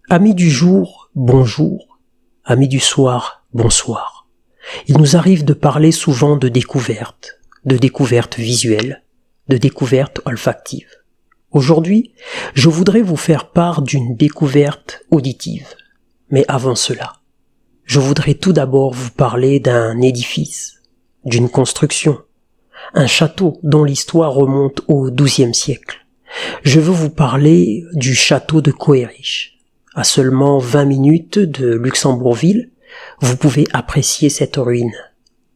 Amis du jour, bonjour. Amis du soir, bonsoir. Il nous arrive de parler souvent de découvertes visuelles, de découvertes olfactives. Aujourd'hui, je voudrais vous faire part d'une découverte auditive. Mais avant cela, je voudrais tout d'abord vous parler d'un édifice, d'une construction, un château dont l'histoire remonte au XIIe siècle. Je veux vous parler du château de Koerich. À seulement 20 minutes de Luxembourgville, vous pouvez apprécier cette ruine,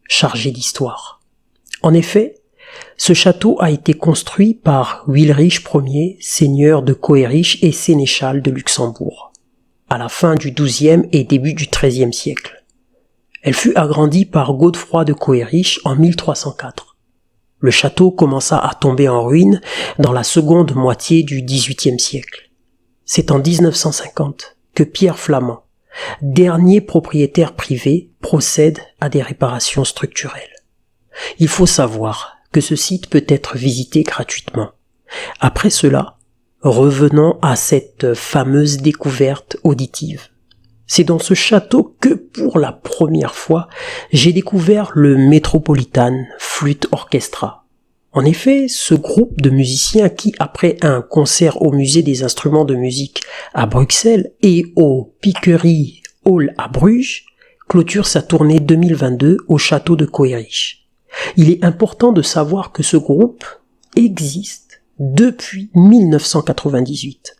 chargée d'histoire. En effet, ce château a été construit par Wilrich Ier, seigneur de Koerich et sénéchal de Luxembourg, à la fin du XIIe et début du XIIIe siècle. Elle fut agrandie par Godefroy de Koerich en 1304. Le château commença à tomber en ruine dans la seconde moitié du XVIIIe siècle. C'est en 1950 que Pierre Flamand, dernier propriétaire privé, procède à des réparations structurelles. Il faut savoir que ce site peut être visité gratuitement. Après cela, revenons à cette fameuse découverte auditive. C'est dans ce château que, pour la première fois, j'ai découvert le Metropolitan Flute Orchestra. En effet, ce groupe de musiciens qui, après un concert au musée des instruments de musique à Bruxelles et au Piquery Hall à Bruges, clôture sa tournée 2022 au château de Koerich. Il est important de savoir que ce groupe existe depuis 1998.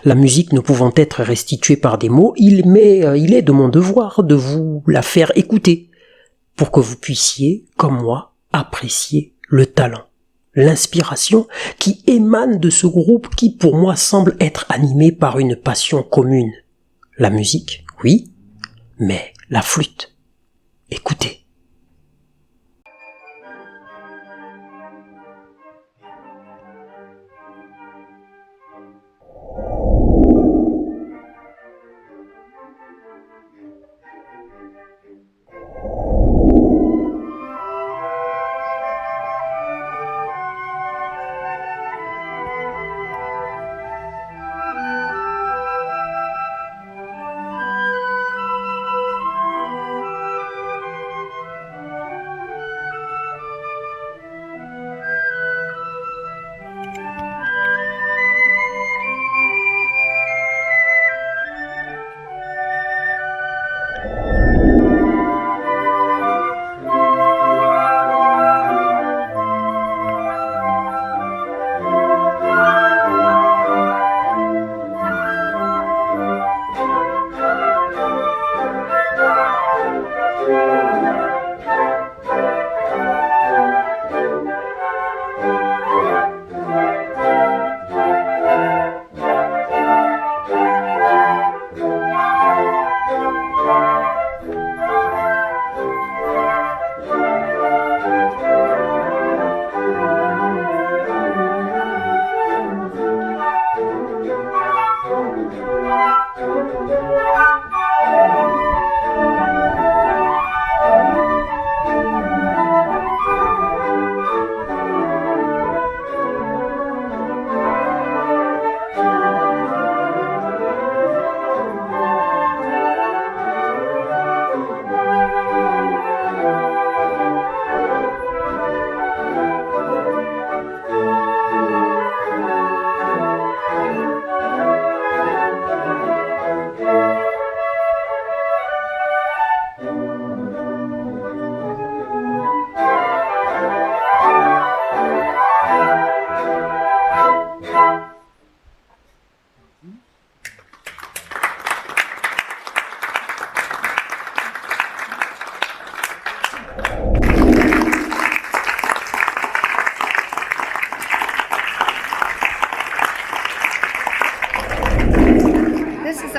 La musique ne pouvant être restituée par des mots, il est de mon devoir de vous la faire écouter pour que vous puissiez, comme moi, apprécier le talent, l'inspiration qui émane de ce groupe qui pour moi semble être animé par une passion commune. La musique, oui, mais la flûte. Écoutez.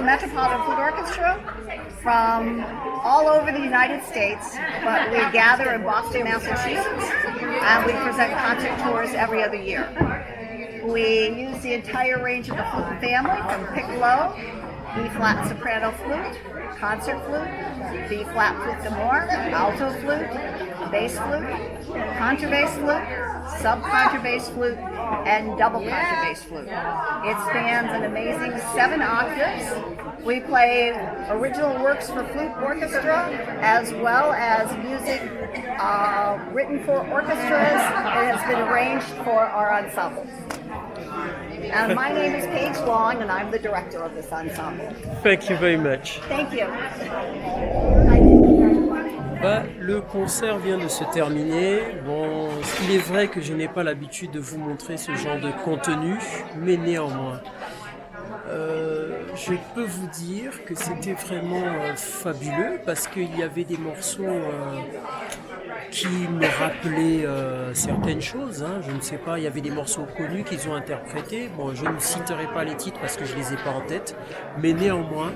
Metropolitan Flute Orchestra from all over the United States, but we gather in Boston, Massachusetts, and we present concert tours every other year. We use the entire range of the flute family, from piccolo, B-flat soprano flute, concert flute, B-flat flute d'amore, alto flute, bass flute, contrabass flute, sub-contrabass flute, and double contrabass flute. It spans an amazing 7 octaves. We play original works for flute orchestra as well as music written for orchestras that has been arranged for our ensemble. And my name is Paige Long, and I'm the director of this ensemble. Thank you very much. Thank you. Le concert vient de se terminer. Bon, il est vrai que je n'ai pas l'habitude de vous montrer ce genre de contenu, mais néanmoins, je peux vous dire que c'était vraiment fabuleux parce qu'il y avait des morceaux qui me rappelaient certaines choses. Je ne sais pas, il y avait des morceaux connus qu'ils ont interprétés. Bon, je ne citerai pas les titres parce que je les ai pas en tête, mais néanmoins,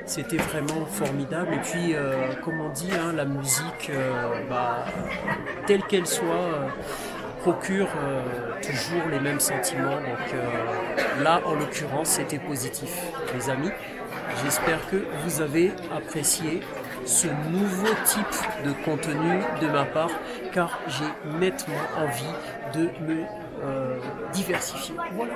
c'était vraiment formidable. Et puis, comme on dit, la musique, telle qu'elle soit, procure toujours les mêmes sentiments. Donc là, en l'occurrence, c'était positif, les amis. J'espère que vous avez apprécié ce nouveau type de contenu de ma part, car j'ai nettement envie de me diversifier. Voilà.